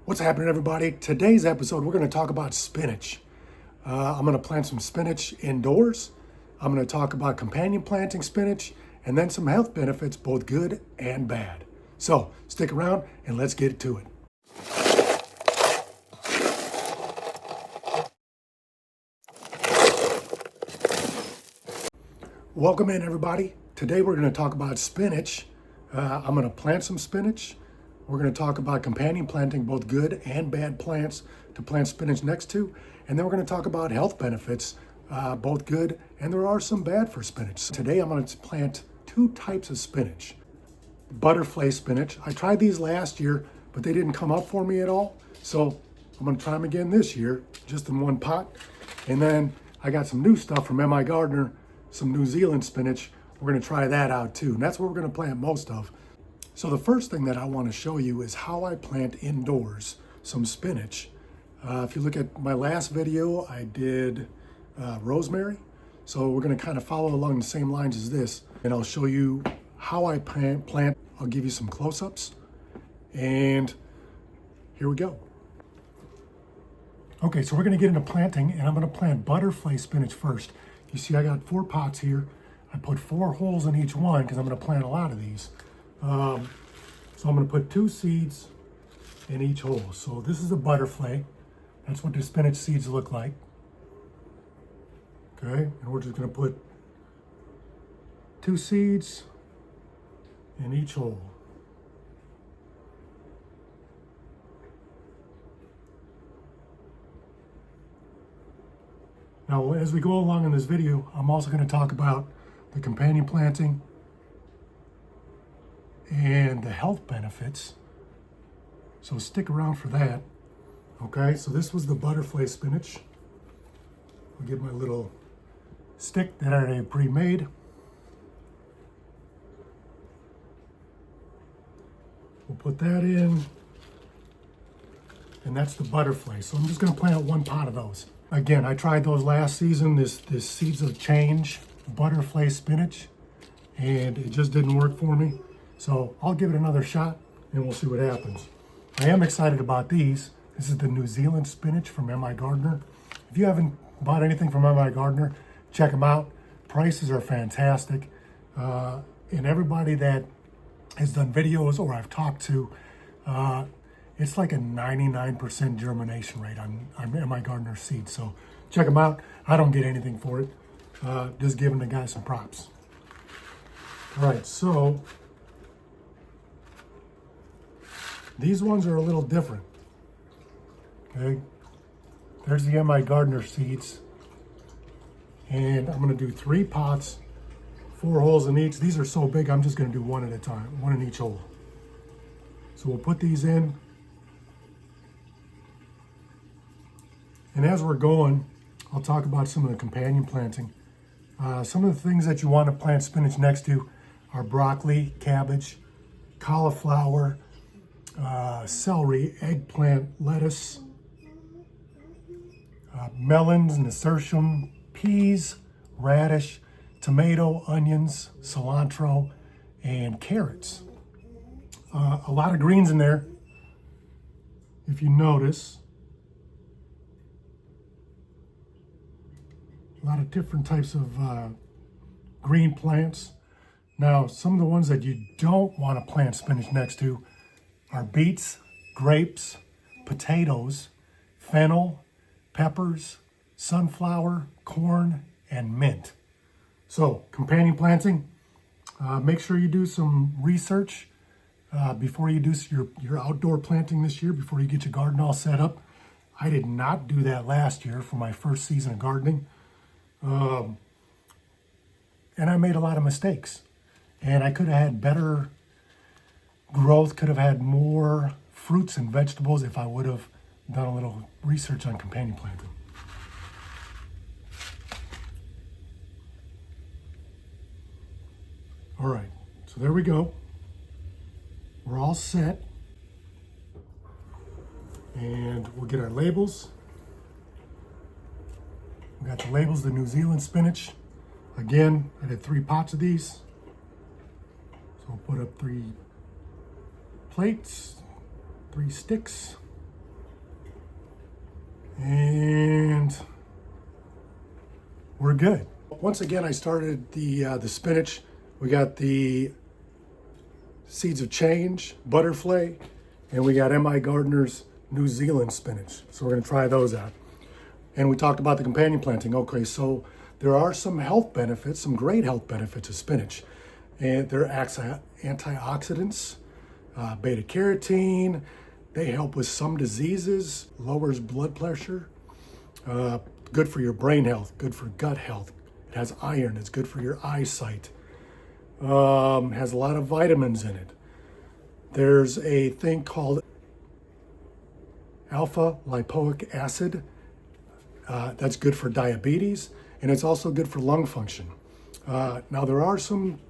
What's happening, everybody? Today's episode, we're going to talk about spinach. I'm going to plant some spinach indoors. I'm going to talk about companion planting spinach and then some health benefits, both good and bad. So stick around and let's get to it. Welcome in, everybody. Today we're going to talk about spinach. I'm going to plant some spinach. We're going to talk about companion planting, both good and bad plants to plant spinach next to. And then we're going to talk about health benefits, both good and there are some bad for spinach. Today I'm going to plant two types of spinach. Butterfly spinach. I tried these last year, but they didn't come up for me at all. So I'm going to try them again this year, just in one pot. And then I got some new stuff from MI Gardener, some New Zealand spinach. We're going to try that out too. And that's what we're going to plant most of. So the first thing that I want to show you is how I plant indoors some spinach. If you look at my last video, I did rosemary. So we're going to kind of follow along the same lines as this. And I'll show you how I plant. I'll give you some close-ups. And here we go. Okay, so we're going to get into planting, and I'm going to plant butterfly spinach first. You see I got 4 pots here. I put 4 holes in each one because I'm going to plant a lot of these. So I'm going to put 2 seeds in each hole. So this is a butterfly. That's what the spinach seeds look like. Okay, and we're just going to put 2 seeds in each hole. Now, as we go along in this video, I'm also going to talk about the companion planting and the health benefits. So stick around for that. Okay, so this was the butterfly spinach. I'll get my little stick that I already pre-made. We'll put that in. And that's the butterfly. So I'm just going to plant 1 pot of those. Again, I tried those last season, this Seeds of Change butterfly spinach, and it just didn't work for me. So I'll give it another shot and we'll see what happens. I am excited about these. This is the New Zealand spinach from MI Gardener. If you haven't bought anything from MI Gardener, check them out. Prices are fantastic. And everybody that has done videos or I've talked to, it's like a 99% germination rate on MI Gardener seeds. So check them out. I don't get anything for it. Just giving the guy some props. All right, so these ones are a little different. Okay, there's the MI Gardener seeds. And I'm gonna do 3 pots, 4 holes in each. These are so big, I'm just gonna do 1 at a time, 1 in each hole. So we'll put these in. And as we're going, I'll talk about some of the companion planting. Some of the things that you want to plant spinach next to are broccoli, cabbage, cauliflower, celery, eggplant, lettuce, melons, nasturtium, peas, radish, tomato, onions, cilantro, and carrots. A lot of greens in there, if you notice. A lot of different types of green plants. Now, some of the ones that you don't want to plant spinach next to are beets, grapes, potatoes, fennel, peppers, sunflower, corn, and mint. So, companion planting, make sure you do some research before you do your outdoor planting this year, before you get your garden all set up. I did not do that last year for my first season of gardening. And I made a lot of mistakes. And I could have had better growth, could have had more fruits and vegetables if I would have done a little research on companion planting. All right, so there we go. We're all set. And we'll get our labels. We got the labels, the New Zealand spinach. Again, I did 3 pots of these. So I'll put up 3 plates, 3 sticks. And we're good. Once again, I started the spinach. We got the Seeds of Change, Butterfly, and we got M.I. Gardner's New Zealand spinach. So we're gonna try those out. And we talked about the companion planting. Okay, so there are some health benefits, some great health benefits of spinach. And they're antioxidants, beta carotene. They help with some diseases, lowers blood pressure, good for your brain health, good for gut health. It has iron, it's good for your eyesight. Has a lot of vitamins in it. There's a thing called alpha lipoic acid. That's good for diabetes, and it's also good for lung function. Now, there are some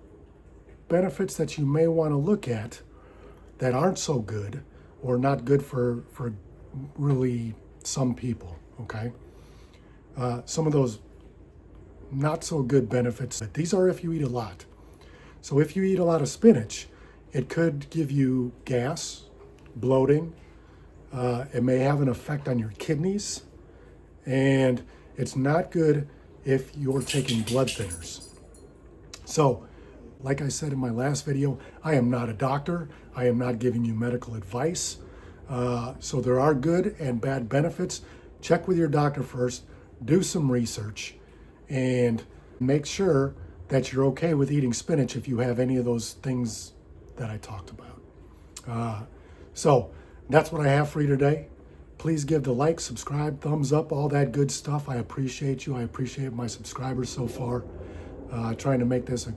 benefits that you may want to look at that aren't so good or not good for really some people, okay? Some of those not so good benefits, these are if you eat a lot. So if you eat a lot of spinach, it could give you gas, bloating. It may have an effect on your kidneys, and it's not good if you're taking blood thinners. So, like I said in my last video, I am not a doctor. I am not giving you medical advice. So there are good and bad benefits. Check with your doctor first, do some research, and make sure that you're okay with eating spinach if you have any of those things that I talked about. So that's what I have for you today. Please give the like, subscribe, thumbs up, all that good stuff. I appreciate you. I appreciate my subscribers so far. Trying to make this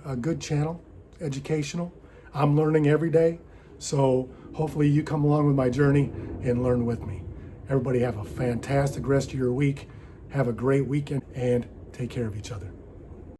a good channel, educational. I'm learning every day, so hopefully you come along with my journey and learn with me. Everybody have a fantastic rest of your week. Have a great weekend and take care of each other.